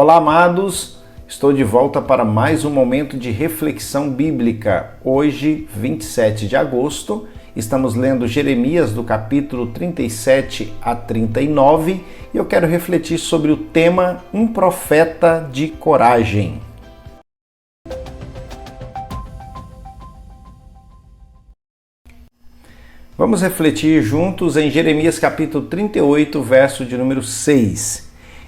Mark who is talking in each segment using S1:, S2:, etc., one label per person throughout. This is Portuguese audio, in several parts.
S1: Olá, amados! Estou de volta para mais um momento de reflexão bíblica. Hoje, 27 de agosto, estamos lendo Jeremias do capítulo 37 a 39 e eu quero refletir sobre o tema Um Profeta de Coragem. Vamos refletir juntos em Jeremias capítulo 38, verso de número 6.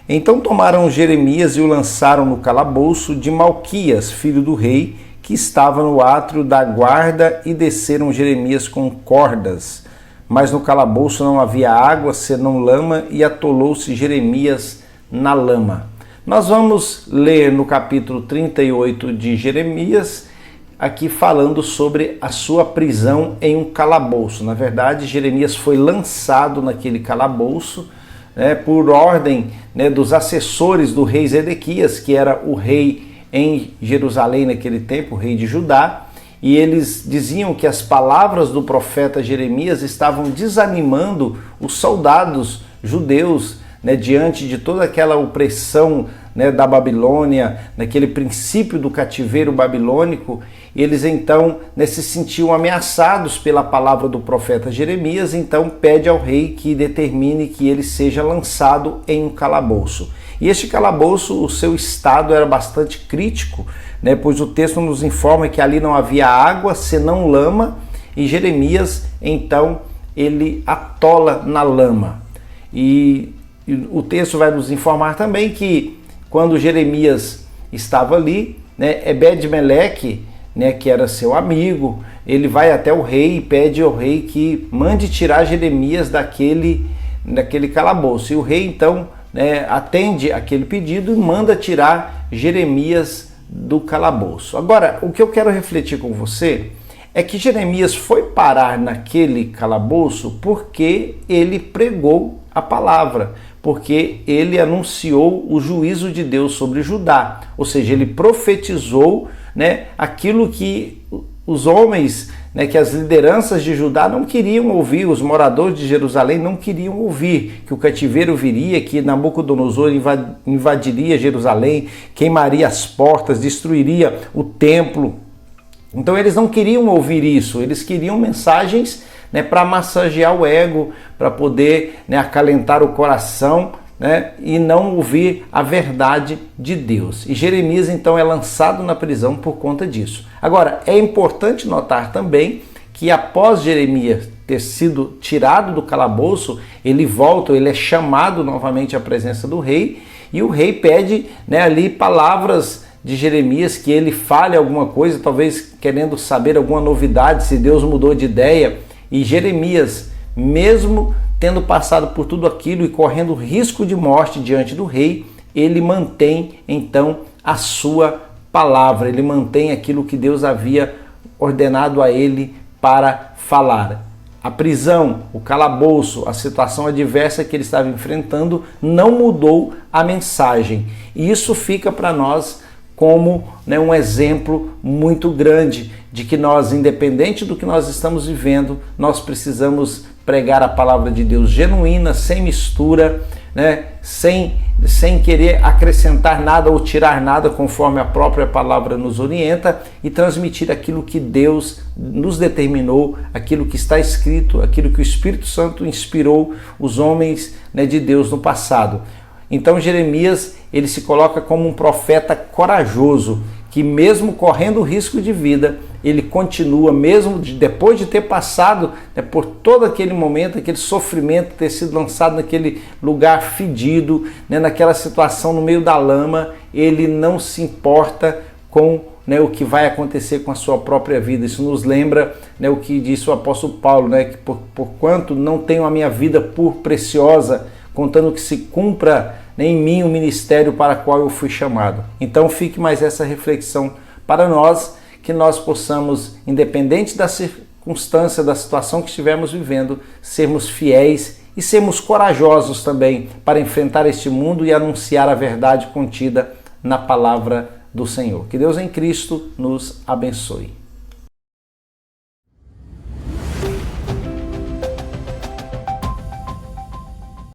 S1: Então tomaram Jeremias e o lançaram no calabouço de Malquias, filho do rei, que estava no átrio da guarda, e desceram Jeremias com cordas. Mas no calabouço não havia água, senão lama, e atolou-se Jeremias na lama. Nós vamos ler no capítulo 38 de Jeremias, aqui falando sobre a sua prisão em um calabouço. Na verdade, Jeremias foi lançado naquele calabouço, por ordem dos assessores do rei Zedequias, que era o rei em Jerusalém naquele tempo, o rei de Judá, e eles diziam que as palavras do profeta Jeremias estavam desanimando os soldados judeus diante de toda aquela opressão da Babilônia, naquele princípio do cativeiro babilônico. Eles então se sentiam ameaçados pela palavra do profeta Jeremias, então pede ao rei que determine que ele seja lançado em um calabouço. E este calabouço, o seu estado era bastante crítico, pois o texto nos informa que ali não havia água, senão lama, e Jeremias então ele atola na lama. E o texto vai nos informar também que quando Jeremias estava ali, Ebed-Meleque, que era seu amigo, ele vai até o rei e pede ao rei que mande tirar Jeremias daquele calabouço. E o rei então atende aquele pedido e manda tirar Jeremias do calabouço. Agora, o que eu quero refletir com você é que Jeremias foi parar naquele calabouço porque ele pregou a palavra, porque ele anunciou o juízo de Deus sobre Judá, ou seja, ele profetizou aquilo que os homens, que as lideranças de Judá não queriam ouvir, os moradores de Jerusalém não queriam ouvir, que o cativeiro viria, que Nabucodonosor invadiria Jerusalém, queimaria as portas, destruiria o templo. Então eles não queriam ouvir isso, eles queriam mensagens para massagear o ego, para poder acalentar o coração, e não ouvir a verdade de Deus. E Jeremias então é lançado na prisão por conta disso. Agora, é importante notar também que após Jeremias ter sido tirado do calabouço, ele volta, ele é chamado novamente à presença do rei, e o rei pede ali palavras de Jeremias, que ele fale alguma coisa, talvez querendo saber alguma novidade, se Deus mudou de ideia. E Jeremias, mesmo tendo passado por tudo aquilo e correndo risco de morte diante do rei, ele mantém então a sua palavra, ele mantém aquilo que Deus havia ordenado a ele para falar. A prisão, o calabouço, a situação adversa que ele estava enfrentando não mudou a mensagem. E isso fica para nós como um exemplo muito grande de que nós, independente do que nós estamos vivendo, nós precisamos pregar a palavra de Deus genuína, sem mistura, sem querer acrescentar nada ou tirar nada, conforme a própria palavra nos orienta, e transmitir aquilo que Deus nos determinou, aquilo que está escrito, aquilo que o Espírito Santo inspirou os homens de Deus no passado. Então Jeremias, ele se coloca como um profeta corajoso, que mesmo correndo risco de vida, ele continua, mesmo depois de ter passado por todo aquele momento, aquele sofrimento, ter sido lançado naquele lugar fedido, naquela situação no meio da lama, ele não se importa com o que vai acontecer com a sua própria vida. Isso nos lembra o que disse o apóstolo Paulo, que porquanto não tenho a minha vida por preciosa, contando que se cumpra em mim o ministério para o qual eu fui chamado. Então fique mais essa reflexão para nós, que nós possamos, independente da circunstância, da situação que estivermos vivendo, sermos fiéis e sermos corajosos também para enfrentar este mundo e anunciar a verdade contida na palavra do Senhor. Que Deus em Cristo nos abençoe.